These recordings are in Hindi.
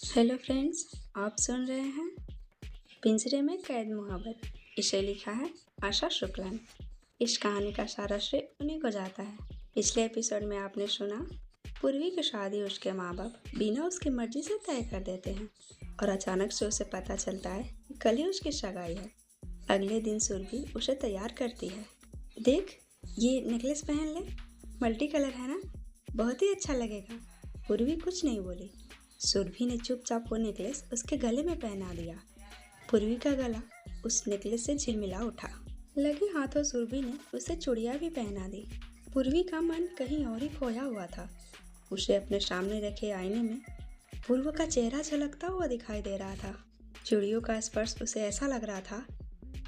हेलो फ्रेंड्स, आप सुन रहे हैं पिंजरे में कैद मोहब्बत। इसे लिखा है आशा शुक्ला ने। इस कहानी का सारा श्रेय उन्हीं को जाता है। पिछले एपिसोड में आपने सुना पूर्वी की शादी उसके माँ बाप बिना उसकी मर्जी से तय कर देते हैं और अचानक से उसे पता चलता है कि कल ही उसकी सगाई है। अगले दिन सुरभि उसे तैयार करती है। देख, ये नेकलेस पहन ले, मल्टी कलर है ना, बहुत ही अच्छा लगेगा। पूर्वी कुछ नहीं बोली। सुरभि ने चुपचाप वो नेकलेस उसके गले में पहना दिया। पूर्वी का गला उस नेकलेस से झिलमिला उठा। लगे हाथों सुरभि ने उसे चूड़ियां भी पहना दी। पूर्वी का मन कहीं और ही खोया हुआ था। उसे अपने सामने रखे आईने में पूर्व का चेहरा झलकता हुआ दिखाई दे रहा था। चूड़ियों का स्पर्श उसे ऐसा लग रहा था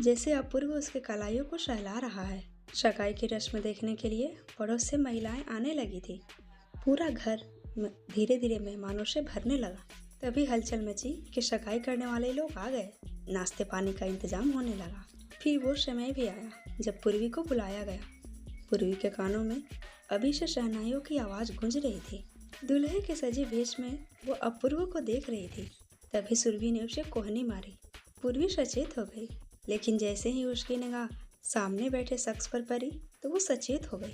जैसे अपूर्व उसके कलाइयों को सहला रहा है। सगाई की रस्म देखने के लिए पड़ोस से महिलाएं आने लगी थी। पूरा घर धीरे धीरे मेहमानों से भरने लगा। तभी हलचल मची कि सगाई करने वाले लोग आ गए। नाश्ते पानी का इंतजाम होने लगा। फिर वो समय भी आया जब पूर्वी को बुलाया गया। पूर्वी के कानों में अभी से शहनाइयों की आवाज़ गूंज रही थी। दूल्हे के सजे भेष में वो अपूर्व को देख रही थी। तभी सुरभि ने उसे कोहनी मारी। पूर्वी सचेत हो गई, लेकिन जैसे ही उसकी निगाह सामने बैठे शख्स पर पड़ी तो वो सचेत हो गई।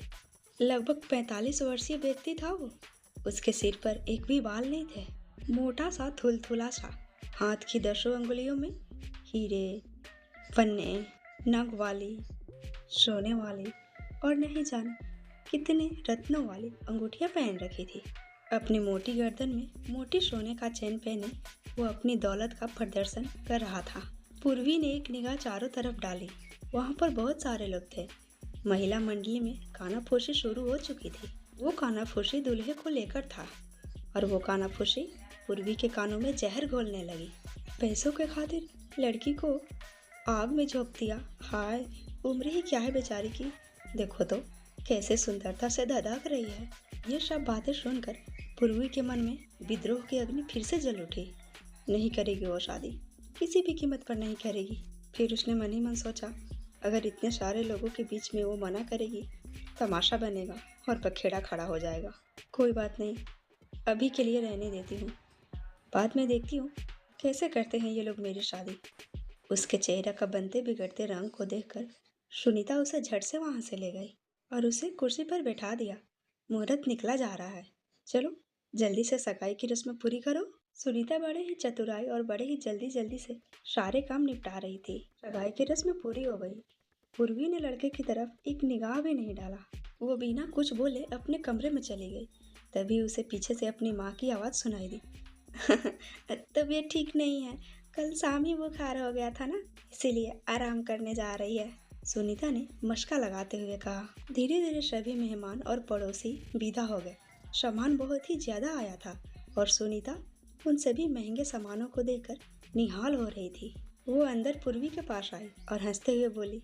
लगभग 45 वर्षीय व्यक्ति था वो। उसके सिर पर एक भी बाल नहीं थे। मोटा सा थुलथुला सा, हाथ की 10 अंगुलियों में हीरे, पन्ने, नग वाली, सोने वाली और नहीं जाने कितने रत्नों वाली अंगूठियां पहन रखी थी। अपनी मोटी गर्दन में मोटी सोने का चैन पहने वो अपनी दौलत का प्रदर्शन कर रहा था। पूर्वी ने एक निगाह चारों तरफ डाली। वहाँ पर बहुत सारे लोग थे। महिला मंडली में कानाफूसी शुरू हो चुकी थी। वो कानाफूसी दूल्हे को लेकर था और वो कानाफूसी पूर्वी के कानों में जहर घोलने लगी। पैसों के खातिर लड़की को आग में झोंक दिया। हाय, उम्र ही क्या है बेचारी की। देखो तो कैसे सुंदरता से धधक रही है। ये सब बातें सुनकर पूर्वी के मन में विद्रोह की अग्नि फिर से जल उठी। नहीं करेगी वो शादी, किसी भी कीमत पर नहीं करेगी। फिर उसने मन ही मन सोचा, अगर इतने सारे लोगों के बीच में वो मना करेगी, तमाशा बनेगा और पखेड़ा खड़ा हो जाएगा। कोई बात नहीं, अभी के लिए रहने देती हूँ, बाद में देखती हूँ कैसे करते हैं ये लोग मेरी शादी। उसके चेहरे का बनते बिगड़ते रंग को देखकर सुनीता उसे झट से वहाँ से ले गई और उसे कुर्सी पर बैठा दिया। मुहूर्त निकला जा रहा है, चलो जल्दी से सगाई की रस्म पूरी करो। सुनीता बड़े ही चतुराई और बड़े ही जल्दी से सारे काम निपटा रही थी। सगाई की रस्म पूरी हो गई। पूर्वी ने लड़के की तरफ एक निगाह भी नहीं डाला। वो बिना कुछ बोले अपने कमरे में चली गई। तभी उसे पीछे से अपनी माँ की आवाज़ सुनाई दी। तबीयत ठीक नहीं है, कल शाम ही बुखार हो गया था ना, इसीलिए आराम करने जा रही है, सुनीता ने मशका लगाते हुए कहा। धीरे धीरे सभी मेहमान और पड़ोसी विदा हो गए। सामान बहुत ही ज्यादा आया था और सुनीता उन सभी महंगे सामानों को देखकर निहाल हो रही थी। वो अंदर पूर्वी के पास आई और हंसते हुए बोली,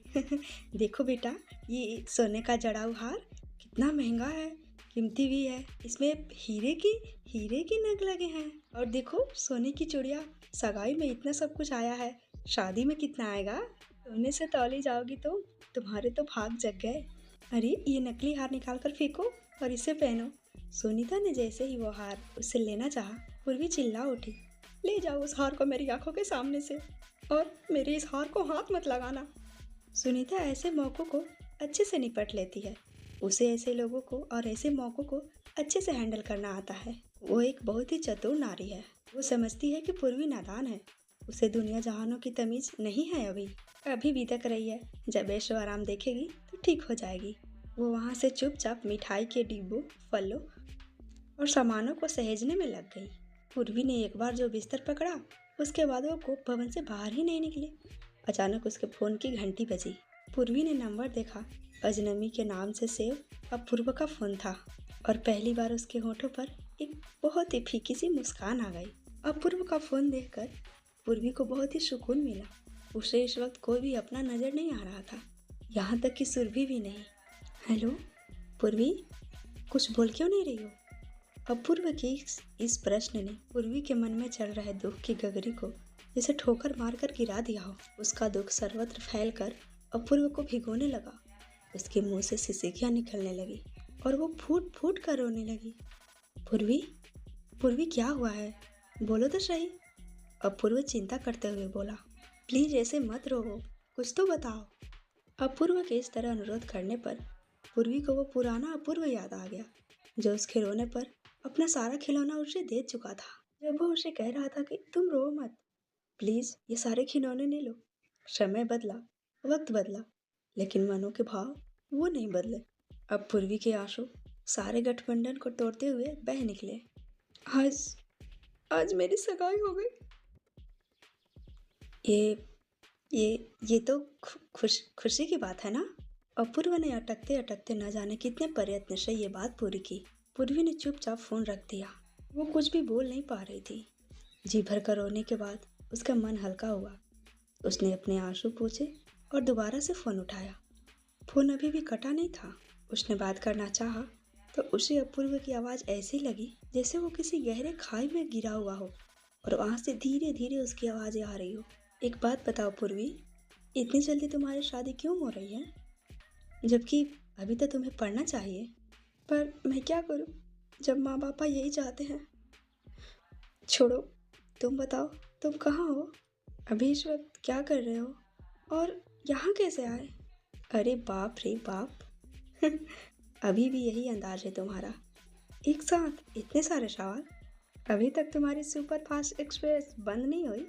देखो बेटा, ये सोने का जड़ाऊ हार कितना महंगा है, कीमती भी है। इसमें हीरे की नग लगे हैं। और देखो सोने की चूड़ियाँ। सगाई में इतना सब कुछ आया है, शादी में कितना आएगा? सोने से तौली जाओगी तो तुम्हारे तो भाग जग गए। अरे ये नकली हार निकाल कर फेंको और इसे पहनो। सुनीता ने जैसे ही वो हार उससे लेना चाहा, पूर्वी चिल्ला उठी, ले जाओ उस हार को मेरी आंखों के सामने से, और मेरे इस हार को हाथ मत लगाना। सुनीता ऐसे मौक़ों को अच्छे से निपट लेती है। उसे ऐसे लोगों को और ऐसे मौक़ों को अच्छे से हैंडल करना आता है। वो एक बहुत ही चतुर नारी है। वो समझती है कि पूर्वी नादान है, उसे दुनिया जहानों की तमीज़ नहीं है। अभी भी तक रही है, जब ऐशो आराम देखेगी तो ठीक हो जाएगी। वो वहाँ से चुपचाप मिठाई के डिब्बों, फलों और सामानों को सहेजने में लग गई। पूर्वी ने एक बार जो बिस्तर पकड़ा, उसके बाद वो कोप भवन से बाहर ही नहीं निकली। अचानक उसके फ़ोन की घंटी बजी। पूर्वी ने नंबर देखा। अजनबी के नाम से सेव अपूर्व का फ़ोन था और पहली बार उसके होठों पर एक बहुत ही फीकी सी मुस्कान आ गई। अपूर्व का फ़ोन देखकर पूर्वी को बहुत ही सुकून मिला। उसे इस वक्त कोई भी अपना नज़र नहीं आ रहा था, यहाँ तक कि सुरभि भी नहीं। हेलो पूर्वी, कुछ बोल क्यों नहीं रही हो? अपूर्व के इस प्रश्न ने पूर्वी के मन में चल रहे दुख की गगरी को जैसे ठोकर मारकर गिरा दिया हो। उसका दुख सर्वत्र फैलकर अपूर्व को भिगोने लगा। उसके मुंह से सिसकियाँ निकलने लगी और वो फूट फूट कर रोने लगी। पूर्वी, पूर्वी क्या हुआ है? बोलो तो सही। अपूर्व चिंता करते हुए बोला। प्लीज ऐसे मत रोवो, कुछ तो बताओ। अपूर्व के इस तरह अनुरोध करने पर पूर्वी को वो पुराना अपूर्व याद आ गया, जो उसके रोने पर अपना सारा खिलौना उसे दे चुका था। जब वो उसे कह रहा था कि तुम रो मत, प्लीज ये सारे खिलौने ले लो। समय बदला, वक्त बदला, लेकिन मनों के भाव वो नहीं बदले। अब पूर्वी के आंसू सारे गठबंधन को तोड़ते हुए बह निकले। आज आज मेरी सगाई हो गई। ये ये तो खुशी की बात है ना। अपूर्व ने अटकते अटकते न जाने कितने प्रयत्न से ये बात पूरी की। पूर्वी ने चुपचाप फोन रख दिया। वो कुछ भी बोल नहीं पा रही थी। जी भर कर रोने के बाद उसका मन हल्का हुआ। उसने अपने आंसू पोंछे और दोबारा से फोन उठाया। फोन अभी भी कटा नहीं था। उसने बात करना चाहा तो उसे अपूर्व की आवाज़ ऐसी लगी जैसे वो किसी गहरे खाई में गिरा हुआ हो और वहाँ से धीरे धीरे उसकी आवाज़ें आ रही हो। एक बात बताओ पूर्वी, इतनी जल्दी तुम्हारी शादी क्यों हो रही है, जबकि अभी तो तुम्हें पढ़ना चाहिए। पर मैं क्या करूं, जब माँ पापा यही चाहते हैं। छोड़ो, तुम बताओ, तुम कहाँ हो, अभी इस वक्त क्या कर रहे हो, और यहाँ कैसे आए। अरे बाप रे बाप अभी भी यही अंदाज है तुम्हारा, एक साथ इतने सारे सवाल। अभी तक तुम्हारी सुपर फास्ट एक्सप्रेस बंद नहीं हुई।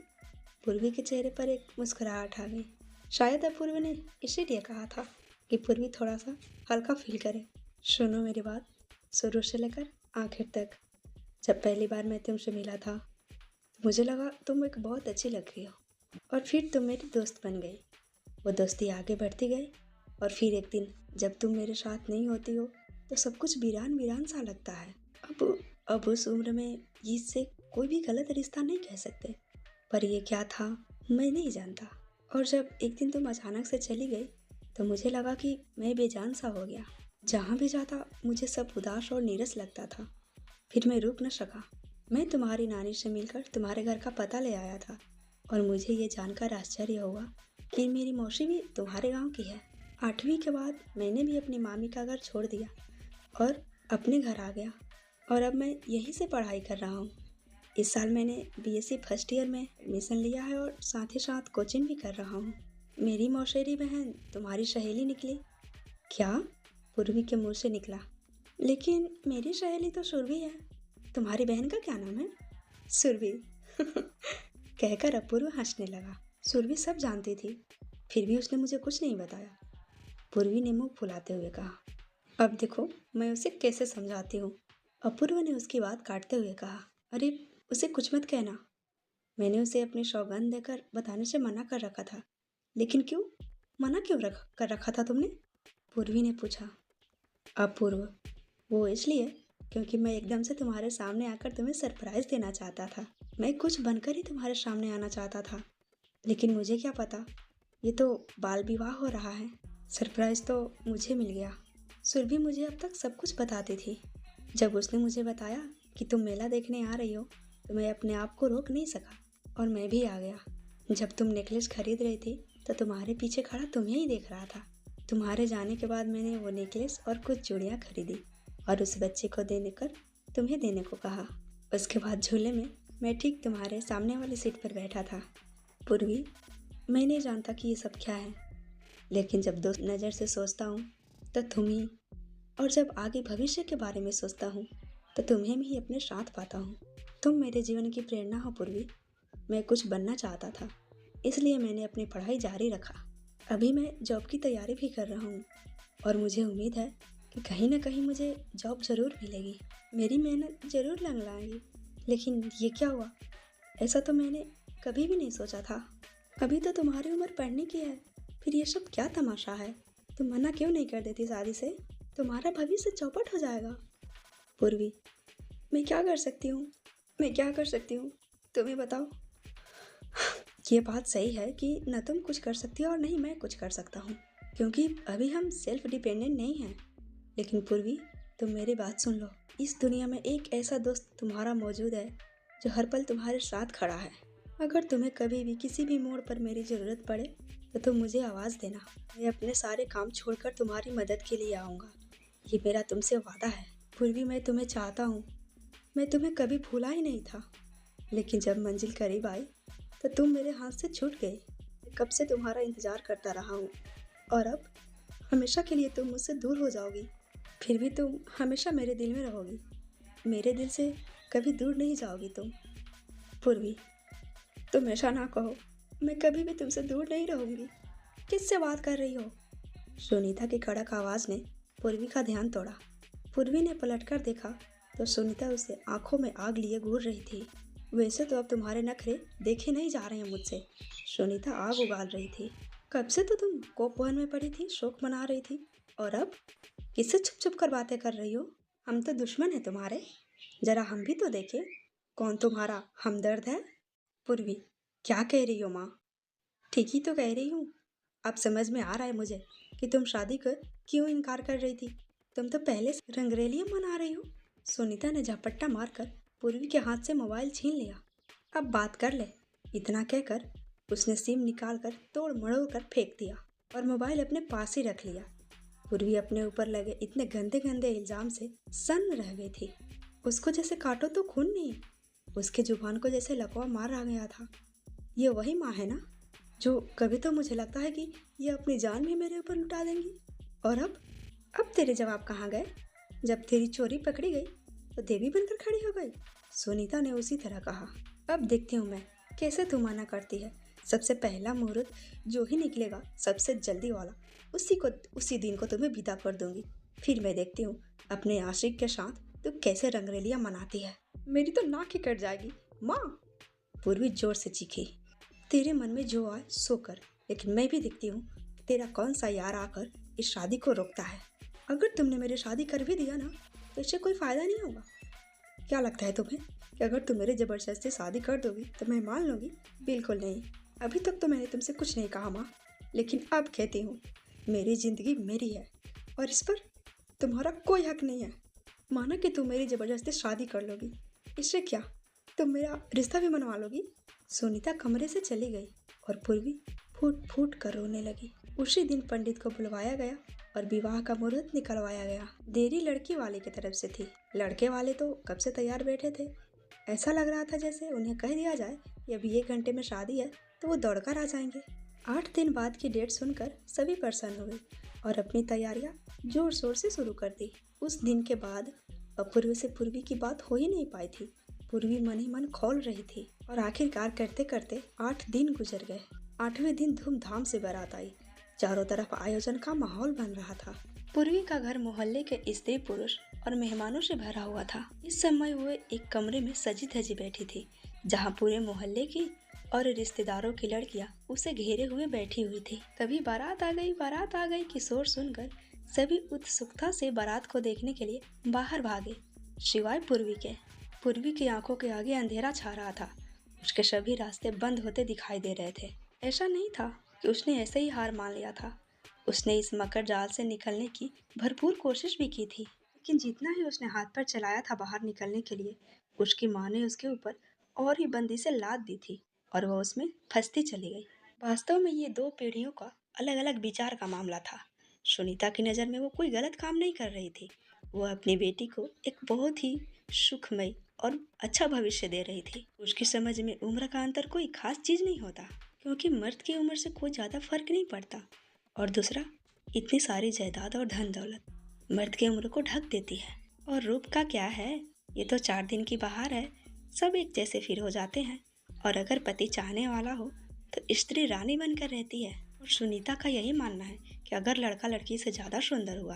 पूर्वी के चेहरे पर एक मुस्कुराहट आ गई। शायद अपूर्व ने इसीलिए कहा था कि पूर्वी थोड़ा सा हल्का फील करे। सुनो मेरी बात, शुरू से लेकर आखिर तक। जब पहली बार मैं तुमसे मिला था तो मुझे लगा तुम एक बहुत अच्छी लग रही हो, और फिर तुम मेरी दोस्त बन गई। वो दोस्ती आगे बढ़ती गई, और फिर एक दिन जब तुम मेरे साथ नहीं होती हो तो सब कुछ वीरान वीरान सा लगता है। अब उस उम्र में इससे कोई भी गलत रिश्ता नहीं कह सकते, पर ये क्या था मैं नहीं जानता। और जब एक दिन तुम अचानक से चली गई तो मुझे लगा कि मैं बेजान सा हो गया। जहाँ भी जाता मुझे सब उदास और नीरस लगता था। फिर मैं रुक न सका। मैं तुम्हारी नानी से मिलकर तुम्हारे घर का पता ले आया था, और मुझे ये जानकर आश्चर्य हुआ कि मेरी मौसी भी तुम्हारे गांव की है। 8वीं के बाद मैंने भी अपनी मामी का घर छोड़ दिया और अपने घर आ गया, और अब मैं यहीं से पढ़ाई कर रहा हूँ। इस साल मैंने बीएससी फर्स्ट ईयर में एडमिशन लिया है और साथ ही साथ कोचिंग भी कर रहा हूँ। मेरी मौसेरी बहन तुम्हारी सहेली निकली। क्या? पूर्वी के मुंह से निकला। लेकिन मेरी सहेली तो सुरभि है। तुम्हारी बहन का क्या नाम है? सुरभि कहकर अपूर्व हंसने लगा। सुरभि सब जानती थी, फिर भी उसने मुझे कुछ नहीं बताया। पूर्वी ने मुंह फुलाते हुए कहा। अब देखो मैं उसे कैसे समझाती हूँ। अपूर्व ने उसकी बात काटते हुए कहा। अरे उसे कुछ मत कहना। मैंने उसे अपनी सौगंध देकर बताने से मना कर रखा था। लेकिन क्यों मना क्यों कर रखा था तुमने? पूर्वी ने पूछा। अपूर्व, वो इसलिए क्योंकि मैं एकदम से तुम्हारे सामने आकर तुम्हें सरप्राइज देना चाहता था। मैं कुछ बनकर ही तुम्हारे सामने आना चाहता था, लेकिन मुझे क्या पता ये तो बाल विवाह हो रहा है। सरप्राइज तो मुझे मिल गया। सुरभि मुझे अब तक सब कुछ बताती थी। जब उसने मुझे बताया कि तुम मेला देखने आ रही हो तो मैं अपने आप को रोक नहीं सका, और मैं भी आ गया। जब तुम नेकलेस खरीद रही थी तो तुम्हारे पीछे खड़ा तुम्हें ही देख रहा था। तुम्हारे जाने के बाद मैंने वो नेकलेस और कुछ चूड़ियाँ खरीदी और उस बच्चे को तुम्हें देने को कहा। उसके बाद झूले में मैं ठीक तुम्हारे सामने वाली सीट पर बैठा था। पूर्वी, मैं नहीं जानता कि ये सब क्या है, लेकिन जब दोस्त नज़र से सोचता हूँ तो तुम ही, और जब आगे भविष्य के बारे में सोचता हूँ तो तुम्हें भी अपने साथ पाता हूँ। तुम मेरे जीवन की प्रेरणा हो पूर्वी। मैं कुछ बनना चाहता था, इसलिए मैंने अपनी पढ़ाई जारी रखा। अभी मैं जॉब की तैयारी भी कर रहा हूँ, और मुझे उम्मीद है कि कहीं ना कहीं मुझे जॉब ज़रूर मिलेगी। मेरी मेहनत ज़रूर लग लाएगी। लेकिन ये क्या हुआ? ऐसा तो मैंने कभी भी नहीं सोचा था। अभी तो तुम्हारी उम्र पढ़ने की है, फिर ये सब क्या तमाशा है? तुम मना क्यों नहीं कर देती शादी से? तुम्हारा भविष्य चौपट हो जाएगा। पूर्वी, मैं क्या कर सकती हूँ? तुम्हें बताओ। ये बात सही है कि न तुम कुछ कर सकती हो और नहीं मैं कुछ कर सकता हूँ, क्योंकि अभी हम सेल्फ डिपेंडेंट नहीं हैं। लेकिन पूर्वी, तुम मेरी बात सुन लो। इस दुनिया में एक ऐसा दोस्त तुम्हारा मौजूद है जो हर पल तुम्हारे साथ खड़ा है। अगर तुम्हें कभी भी किसी भी मोड़ पर मेरी ज़रूरत पड़े तो तुम मुझे आवाज़ देना। मैं अपने सारे काम छोड़कर तुम्हारी मदद के लिए आऊँगा। ये मेरा तुमसे वादा है। पूर्वी, मैं तुम्हें चाहता हूँ। मैं तुम्हें कभी भूला ही नहीं था। लेकिन जब मंजिल करीब आई तो तुम मेरे हाथ से छूट गए। मैं कब से तुम्हारा इंतजार करता रहा हूँ और अब हमेशा के लिए तुम मुझसे दूर हो जाओगी। फिर भी तुम हमेशा मेरे दिल में रहोगी। मेरे दिल से कभी दूर नहीं जाओगी तुम। पूर्वी, तुम ऐसा ना कहो। मैं कभी भी तुमसे दूर नहीं रहूंगी। किससे बात कर रही हो? सुनीता की कड़क आवाज ने पूर्वी का ध्यान तोड़ा। पूर्वी ने पलटकर देखा तो सुनीता उसे आंखों में आग लिए घूर रही थी। वैसे तो अब तुम्हारे नखरे देखे नहीं जा रहे हैं मुझसे। सुनीता आग उगाल रही थी। कब से तो तुम कोपवन में पड़ी थी, शोक मना रही थी, और अब किससे छुप छुप कर बातें कर रही हो? हम तो दुश्मन हैं तुम्हारे। जरा हम भी तो देखें कौन तुम्हारा हमदर्द है। पूर्वी, क्या कह रही हो माँ? ठीक ही तो कह रही हूँ। अब समझ में आ रहा है मुझे कि तुम शादी कर क्यों इनकार कर रही थी। तुम तो पहले से रंगरेलियां मना रही हो। सुनीता ने झपट्टा मारकर पूर्वी के हाथ से मोबाइल छीन लिया। अब बात कर ले, इतना कहकर उसने सिम निकालकर तोड़ मड़ोड़ कर फेंक दिया और मोबाइल अपने पास ही रख लिया। पूर्वी अपने ऊपर लगे इतने गंदे गंदे इल्जाम से सन्न रह गई थी। उसको जैसे काटो तो खून नहीं, उसके जुबान को जैसे लकवा मार आ गया था। ये वही माँ है ना जो कभी तो मुझे लगता है कि ये अपनी जान भी मेरे ऊपर लुटा देंगी। और अब तेरे जवाब कहाँ गए? जब तेरी चोरी पकड़ी गई तो देवी बनकर खड़ी हो गई। सुनीता ने उसी तरह कहा। अब देखती हूँ मैं कैसे तू मना करती है। सबसे पहला मुहूर्त जो ही निकलेगा, सबसे जल्दी वाला, उसी दिन को तुम्हें विदा कर दूंगी। फिर मैं देखती हूँ अपने आशिक के साथ तू कैसे रंगरेलियां मनाती है। मेरी तो नाक ही कट जाएगी माँ। पूर्वी जोर से चीखी। तेरे मन में जो आए सो कर, लेकिन मैं भी देखती हूँ तेरा कौन सा यार आकर इस शादी को रोकता है। अगर तुमने मेरी शादी कर भी दिया ना तो इससे कोई फायदा नहीं होगा। क्या लगता है तुम्हें कि अगर तुम मेरे जबरदस्ती शादी कर दोगी तो मैं मान लूँगी? बिल्कुल नहीं। अभी तक तो मैंने तुमसे कुछ नहीं कहा माँ, लेकिन अब कहती हूँ मेरी जिंदगी मेरी है और इस पर तुम्हारा कोई हक नहीं है। माना कि तुम मेरी जबरदस्ती शादी कर लोगी, इससे क्या तुम मेरा रिश्ता भी मनवा लोगी? सुनीता कमरे से चली गई और पूर्वी फूट फूट कर रोने लगी। उसी दिन पंडित को बुलवाया गया और विवाह का मुहूर्त निकलवाया गया। देरी लड़की वाले की तरफ से थी। लड़के वाले तो कब से तैयार बैठे थे। ऐसा लग रहा था जैसे उन्हें कह दिया जाए कि अभी 1 घंटे में शादी है तो वो दौड़कर आ जाएंगे। 8 दिन बाद की डेट सुनकर सभी प्रसन्न हुए और अपनी तैयारियां जोर शोर से शुरू कर दी। उस दिन के बाद अपूर्व से पूर्वी की बात हो ही नहीं पाई थी। पूर्वी मन ही मन खौल रही थी और आखिरकार करते करते 8 दिन गुजर गए। 8वें दिन धूमधाम से बारात आई। चारों तरफ आयोजन का माहौल बन रहा था। पूर्वी का घर मोहल्ले के स्त्री पुरुष और मेहमानों से भरा हुआ था। इस समय वो एक कमरे में सजी धजी बैठी थी, जहाँ पूरे मोहल्ले की और रिश्तेदारों की लड़कियां उसे घेरे हुए बैठी हुई थी। तभी बारात आ गई की शोर सुनकर सभी उत्सुकता से बारात को देखने के लिए बाहर भागे, सिवाय पूर्वी के। पूर्वी की आंखों के आगे अंधेरा छा रहा था। उसके सभी रास्ते बंद होते दिखाई दे रहे थे। ऐसा नहीं था कि उसने ऐसे ही हार मान लिया था। उसने इस मकर जाल से निकलने की भरपूर कोशिश भी की थी, लेकिन जितना ही उसने हाथ पर चलाया था बाहर निकलने के लिए, उसकी माँ ने उसके ऊपर और ही बंदी से लाद दी थी और वह उसमें फंसती चली गई। वास्तव में ये 2 पीढ़ियों का अलग अलग विचार का मामला था। सुनीता की नज़र में वो कोई गलत काम नहीं कर रही थी। वो अपनी बेटी को एक बहुत ही सुखमय और अच्छा भविष्य दे रही थी। उसकी समझ में उम्र का अंतर कोई खास चीज नहीं होता, क्योंकि मर्द की उम्र से कोई ज्यादा फर्क नहीं पड़ता। और दूसरा, इतनी सारी जायदाद और धन दौलत मर्द की उम्र को ढक देती है। और रूप का क्या है, ये तो 4 दिन की बहार है, सब एक जैसे फिर हो जाते हैं। और अगर पति चाहने वाला हो तो स्त्री रानी बनकर रहती है। और सुनीता का यही मानना है कि अगर लड़का लड़की से ज्यादा सुंदर हुआ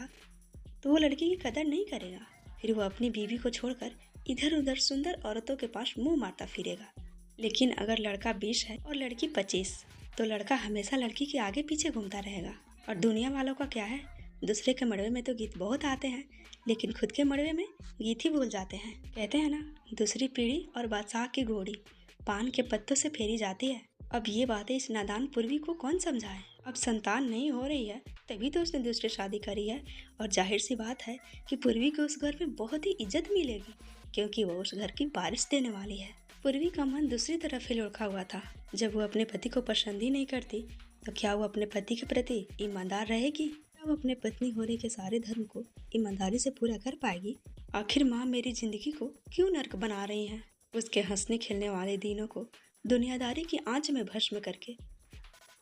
तो वो लड़की की कदर नहीं करेगा, फिर वो अपनी बीवी को छोड़कर इधर उधर सुंदर औरतों के पास मुंह मारता फिरेगा। लेकिन अगर लड़का 20 है और लड़की 25, तो लड़का हमेशा लड़की के आगे पीछे घूमता रहेगा। और दुनिया वालों का क्या है, दूसरे के मड़वे में तो गीत बहुत आते हैं, लेकिन खुद के मड़वे में गीत ही भूल जाते हैं। कहते हैं ना, दूसरी पीढ़ी और बादशाह की घोड़ी पान के पत्तों से फेरी जाती है। अब ये बातें इस नादान पूर्वी को कौन समझाए। अब संतान नहीं हो रही है तभी तो उसने दूसरी शादी करी है, और जाहिर सी बात है कि पूर्वी को उस घर में बहुत ही इज्जत मिलेगी, क्योंकि वो उस घर की वारिस देने वाली है। पूर्वी का मन दूसरी तरफ ही लुढ़का हुआ था। जब वो अपने पति को पसंद ही नहीं करती तो क्या वो अपने पति के प्रति ईमानदार रहेगी? क्या वो अपने पत्नी होने के सारे धर्म को ईमानदारी से पूरा कर पाएगी? आखिर माँ मेरी जिंदगी को क्यों नर्क बना रही हैं? उसके हंसने खेलने वाले दिनों को दुनियादारी की आंच में भस्म करके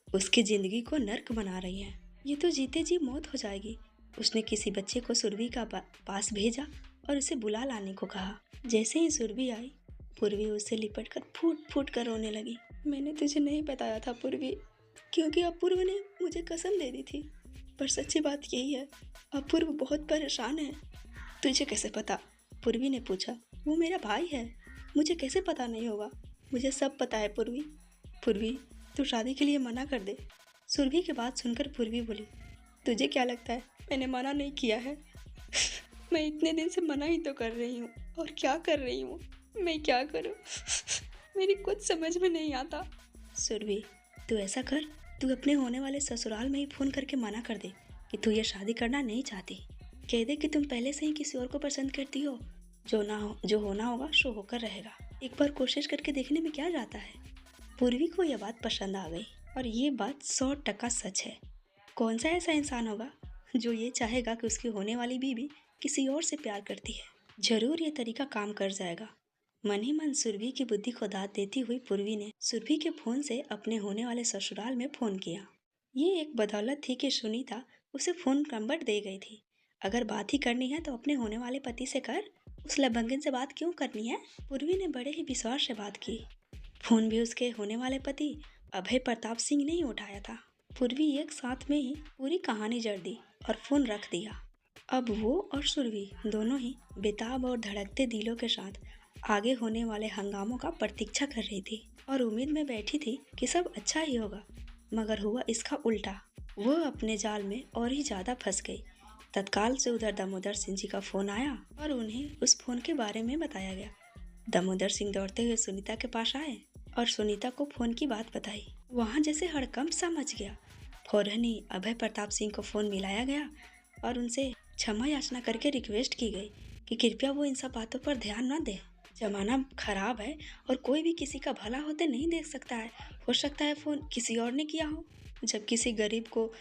उसकी जिंदगी को नर्क बना रही है। ये तो जीते जी मौत हो जाएगी। उसने किसी बच्चे को सुरभि का पास भेजा और उसे बुला लाने को कहा। जैसे ही सुरभि आई, पूर्वी उससे लिपट कर फूट फूट कर रोने लगी। मैंने तुझे नहीं बताया था पूर्वी, क्योंकि अपूर्व ने मुझे कसम दे दी थी। पर सच्ची बात यही है, अपूर्व बहुत परेशान है। तुझे कैसे पता? पूर्वी ने पूछा। वो मेरा भाई है, मुझे कैसे पता नहीं होगा? मुझे सब पता है पूर्वी। पूर्वी, तू शादी के लिए मना कर दे। सुरभि की बात सुनकर पूर्वी बोली, तुझे क्या लगता है मैंने मना नहीं किया है? मैं इतने दिन से मना ही तो कर रही हूँ, और क्या कर रही हूँ? मैं क्या करूँ? मेरी कुछ समझ में नहीं आता। सुरभि, तू ऐसा कर, तू अपने होने वाले ससुराल में ही फोन करके मना कर दे कि तू ये शादी करना नहीं चाहती। कह दे कि तुम पहले से ही किसी और को पसंद करती हो। जो होना होगा सो होकर रहेगा। एक बार कोशिश करके देखने में क्या जाता है। पूर्वी को यह बात पसंद आ गई, और ये बात 100% सच है। कौन सा ऐसा इंसान होगा जो ये चाहेगा कि उसकी होने वाली बीवी किसी और से प्यार करती है? जरूर ये तरीका काम कर जाएगा। मन ही मन सुरभि की बुद्धि को दाद देती हुई पूर्वी ने सुरभि के फोन से अपने होने वाले ससुराल में फोन किया। ये एक बदौलत थी कि सुनीता उसे फोन नंबर दे गई थी। अगर बात ही करनी है तो अपने होने वाले पति से कर, उस लबंगन से बात क्यों करनी है? पूर्वी ने बड़े ही विश्वास से बात की। फोन भी उसके होने वाले पति अभय प्रताप सिंह ने ही उठाया था। पूर्वी एक साथ में ही पूरी कहानी जड़ दी और फोन रख दिया। अब वो और सुरभि दोनों ही बेताब और धड़कते दिलों के साथ आगे होने वाले हंगामों का प्रतीक्षा कर रही थी और उम्मीद में बैठी थी कि सब अच्छा ही होगा। मगर हुआ इसका उल्टा। वो अपने जाल में और ही ज्यादा फंस गई। तत्काल से उधर दामोदर सिंह जी का फोन आया और उन्हें उस फोन के बारे में बताया गया। दामोदर सिंह दौड़ते हुए सुनीता के पास आए और सुनीता को फोन की बात बताई। वहाँ जैसे हड़कंप सा मच गया। फौरन ही अभय प्रताप सिंह को फोन मिलाया गया और उनसे क्षमा याचना करके रिक्वेस्ट की गई कि कृपया वो इन सब बातों पर ध्यान न दे। जमाना खराब है और कोई भी किसी का भला होते नहीं देख सकता है। हो सकता है फोन किसी और ने किया हो। जब किसी गरीब को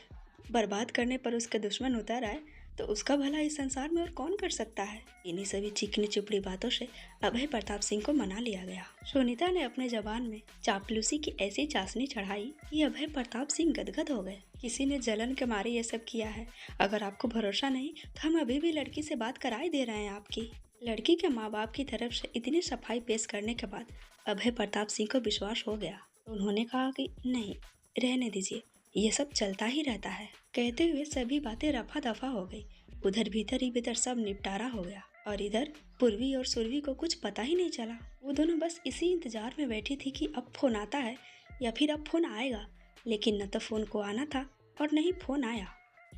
बर्बाद करने पर उसके दुश्मन उतर आए तो उसका भला इस संसार में और कौन कर सकता है? इन्हीं सभी चिकनी चुपड़ी बातों से अभय प्रताप सिंह को मना लिया गया। सुनीता ने अपने जबान में चापलूसी की ऐसी चाशनी चढ़ाई कि अभय प्रताप सिंह गदगद हो गए। किसी ने जलन के मारे ये सब किया है। अगर आपको भरोसा नहीं तो हम अभी भी लड़की से बात कराई दे रहे हैं आपकी। लड़की के माँ बाप की तरफ से इतनी सफाई पेश करने के बाद अभय प्रताप सिंह को विश्वास हो गया। तो उन्होंने कहा कि नहीं, रहने दीजिए, ये सब चलता ही रहता है। कहते हुए सभी बातें रफा दफा हो गई। उधर भीतर ही भीतर सब निपटारा हो गया और इधर पूर्वी और सुरभि को कुछ पता ही नहीं चला। वो दोनों बस इसी इंतजार में बैठी थी कि अब फोन आता है या फिर अब फोन आएगा, लेकिन न तो फोन को आना था और न ही फोन आया।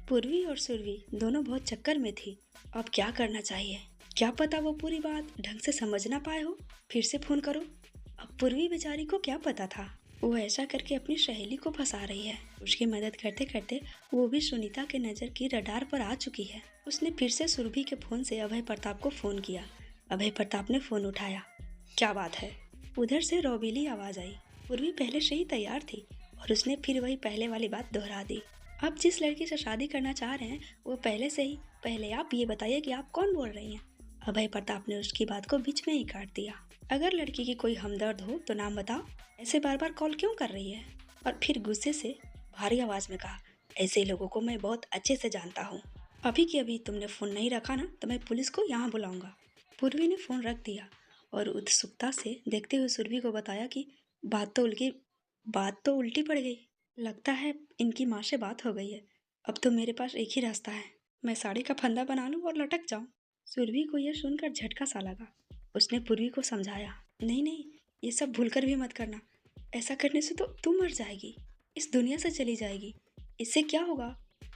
पूर्वी और सुरभि दोनों बहुत चक्कर में थी। अब क्या करना चाहिए? क्या पता वो पूरी बात ढंग से समझ ना पाए हो। फिर से फोन करो। अब पूर्वी बेचारी को क्या पता था वो ऐसा करके अपनी सहेली को फंसा रही है। उसकी मदद करते करते वो भी सुनीता के नज़र की रडार पर आ चुकी है। उसने फिर से सुरभि के फोन से अभय प्रताप को फोन किया। अभय प्रताप ने फोन उठाया। क्या बात है? उधर से रौबीली आवाज आई। पूर्वी पहले से ही तैयार थी और उसने फिर वही पहले वाली बात दोहरा दी। आप जिस लड़की से शादी करना चाह रहे हैं वो पहले आप ये बताइए कि आप कौन बोल रही हैं। अभय प्रताप ने उसकी बात को बीच में ही काट दिया। अगर लड़की की कोई हमदर्द हो तो नाम बताओ, ऐसे बार बार कॉल क्यों कर रही है? और फिर गुस्से से भारी आवाज में कहा, ऐसे लोगों को मैं बहुत अच्छे से जानता हूँ। अभी के अभी तुमने फोन नहीं रखा ना तो मैं पुलिस को यहाँ बुलाऊंगा। पूर्वी ने फोन रख दिया और उत्सुकता से देखते हुए सुरभि को बताया कि बात तो उल्टी पड़ गई। लगता है इनकी माँ से बात हो गई है। अब तो मेरे पास एक ही रास्ता है, मैं साड़ी का फंदा बना लूँ और लटक जाऊँ। सुरभि को यह सुनकर झटका सा लगा। उसने पूर्वी को समझाया, नहीं, ये सब भूलकर भी मत करना। ऐसा करने से तो तू मर जाएगी, इस दुनिया से चली जाएगी। इससे क्या होगा?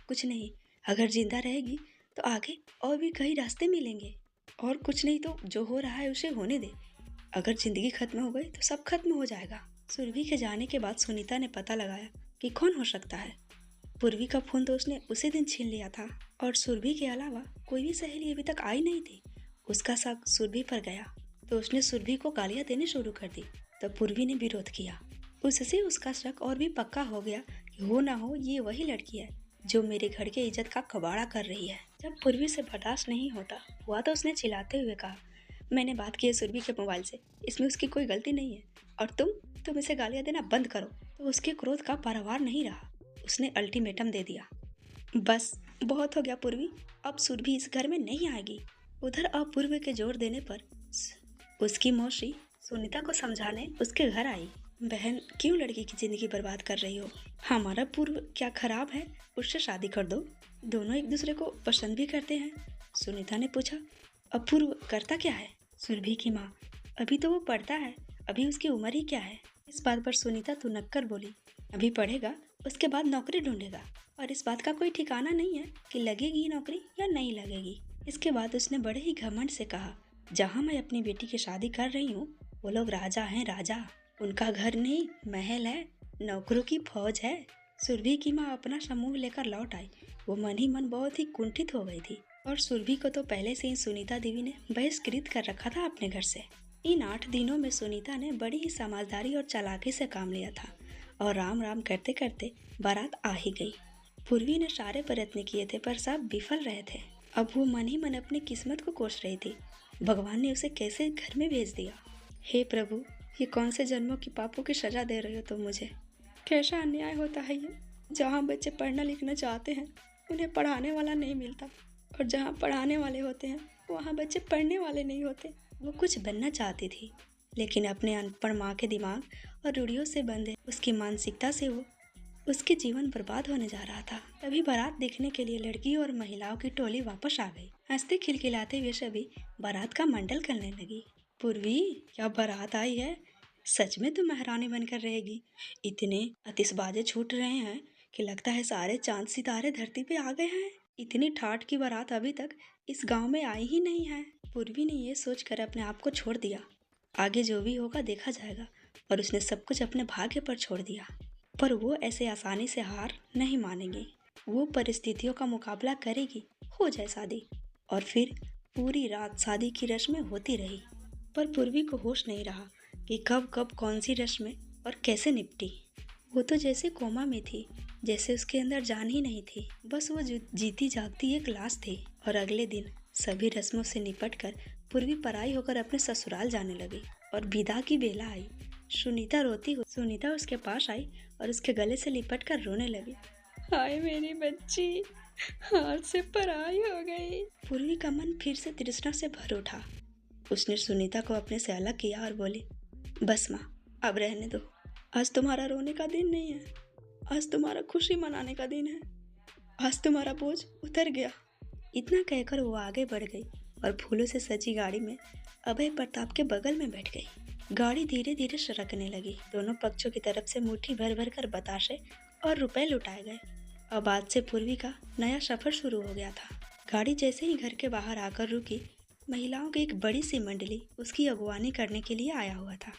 कुछ नहीं, अगर जिंदा रहेगी तो आगे और भी कई रास्ते मिलेंगे। और कुछ नहीं तो जो हो रहा है उसे होने दे। अगर जिंदगी खत्म हो गई तो सब खत्म हो जाएगा। सुरभि के जाने के बाद सुनीता ने पता लगाया कि कौन हो सकता है। पूर्वी का फोन तो उसने उसी दिन छीन लिया था और सुरभि के अलावा कोई भी सहेली अभी तक आई नहीं थी। उसका शक सुरभि पर गया तो उसने सुरभि को गालियां देनी शुरू कर दी। तो पूर्वी ने विरोध किया। उससे उसका शक और भी पक्का हो गया कि हो ना हो ये वही लड़की है जो मेरे घर के इज्जत का कबाड़ा कर रही है। जब पूर्वी से बर्दाश्त नहीं हुआ तो उसने चिल्लाते हुए कहा, मैंने बात की है सुरभि के मोबाइल से, इसमें उसकी कोई गलती नहीं है। और तुम इसे गालियाँ देना बंद करो। तो उसके क्रोध का पारावार नहीं रहा, उसने अल्टीमेटम दे दिया। बस बहुत हो गया पूर्वी, अब सुरभि इस घर में नहीं आएगी। उधर अपूर्व के जोर देने पर उसकी मौसी सुनीता को समझाने उसके घर आई। बहन, क्यों लड़की की जिंदगी बर्बाद कर रही हो? हमारा पूर्व क्या खराब है? उससे शादी कर दो, दोनों एक दूसरे को पसंद भी करते हैं। सुनीता ने पूछा। अपूर्व करता क्या है? सुरभि की माँ, अभी तो वो पढ़ता है, अभी उसकी उम्र ही क्या है? इस बात पर सुनीता तुनक्कर बोली। अभी पढ़ेगा, उसके बाद नौकरी ढूंढेगा, और इस बात का कोई ठिकाना नहीं है कि लगेगी नौकरी या नहीं लगेगी। इसके बाद उसने बड़े ही घमंड से कहा, जहाँ मैं अपनी बेटी की शादी कर रही हूँ वो लोग राजा हैं, राजा। उनका घर नहीं महल है, नौकरों की फौज है। सुरभि की माँ अपना समूह लेकर लौट आई। वो मन ही मन बहुत ही कुंठित हो गई थी, और सुरभि को तो पहले से ही सुनीता देवी ने बहिष्कृत कर रखा था अपने घर से। इन 8 दिनों में सुनीता ने बड़ी ही समझदारी और चालाकी से काम लिया था, और राम राम करते करते बारात आ ही गई। पूर्वी ने सारे प्रयत्न किए थे पर सब विफल रहे थे। अब वो मन ही मन अपनी किस्मत को कोस रही थी, भगवान ने उसे कैसे घर में भेज दिया। हे प्रभु, ये कौन से जन्मों की पापों की सजा दे रहे हो तुम मुझे? कैसा अन्याय होता है ये। जहाँ बच्चे पढ़ना लिखना चाहते हैं उन्हें पढ़ाने वाला नहीं मिलता, और जहाँ पढ़ाने वाले होते हैं वहाँ बच्चे पढ़ने वाले नहीं होते। वो कुछ बनना चाहती थी, लेकिन अपने अनपढ़ माँ के दिमाग और रूढ़ियों से बंधे उसकी मानसिकता से उसके जीवन बर्बाद होने जा रहा था। तभी बारात देखने के लिए लड़की और महिलाओं की टोली वापस आ गई। हंसते खिलखिलाते हुए सभी बारात का मंडल करने लगी। पूर्वी, क्या बारात आई है? सच में तुम महारानी बनकर रहेगी। इतने आतिशबाजी छूट रहे हैं कि लगता है सारे चांद सितारे धरती पे आ गए हैं। इतनी ठाठ की बारात अभी तक इस गांव में आई ही नहीं है। पूर्वी ने ये सोचकर अपने आप को छोड़ दिया, आगे जो भी होगा देखा जाएगा, और उसने सब कुछ अपने भाग्य पर छोड़ दिया। पर वो ऐसे आसानी से हार नहीं मानेगी। वो परिस्थितियों का मुकाबला करेगी, हो जाए शादी। और फिर पूरी रात शादी की रस्में होती रही, पर पूर्वी को होश नहीं रहा कि कब कब कौन सी रस्में और कैसे निपटी। वो तो जैसे कोमा में थी, जैसे उसके अंदर जान ही नहीं थी। बस वो जीती जागती एक लाश थी। और अगले दिन सभी रस्मों से निपट कर पूर्वी पराई होकर अपने ससुराल जाने लगी, और विदा की बेला आई। सुनीता उसके पास आई और उसके गले से लिपट कर रोने लगी। हाय मेरी बच्ची, हाथ से पराई हो गई। पूर्वी का मन फिर से तृष्णा से भर उठा। उसने सुनीता को अपने से अलग किया और बोली, बस माँ, अब रहने दो। आज तुम्हारा रोने का दिन नहीं है, आज तुम्हारा खुशी मनाने का दिन है। आज तुम्हारा बोझ उतर गया। इतना कहकर वो आगे बढ़ गई और फूलों से सजी गाड़ी में अभय प्रताप के बगल में बैठ गई। गाड़ी धीरे धीरे सरकने लगी। दोनों पक्षों की तरफ से मुट्ठी भर भर कर बताशे और रुपए लुटाए गए। अब आज से पूर्वी का नया सफर शुरू हो गया था। गाड़ी जैसे ही घर के बाहर आकर रुकी, महिलाओं की एक बड़ी सी मंडली उसकी अगुवानी करने के लिए आया हुआ था।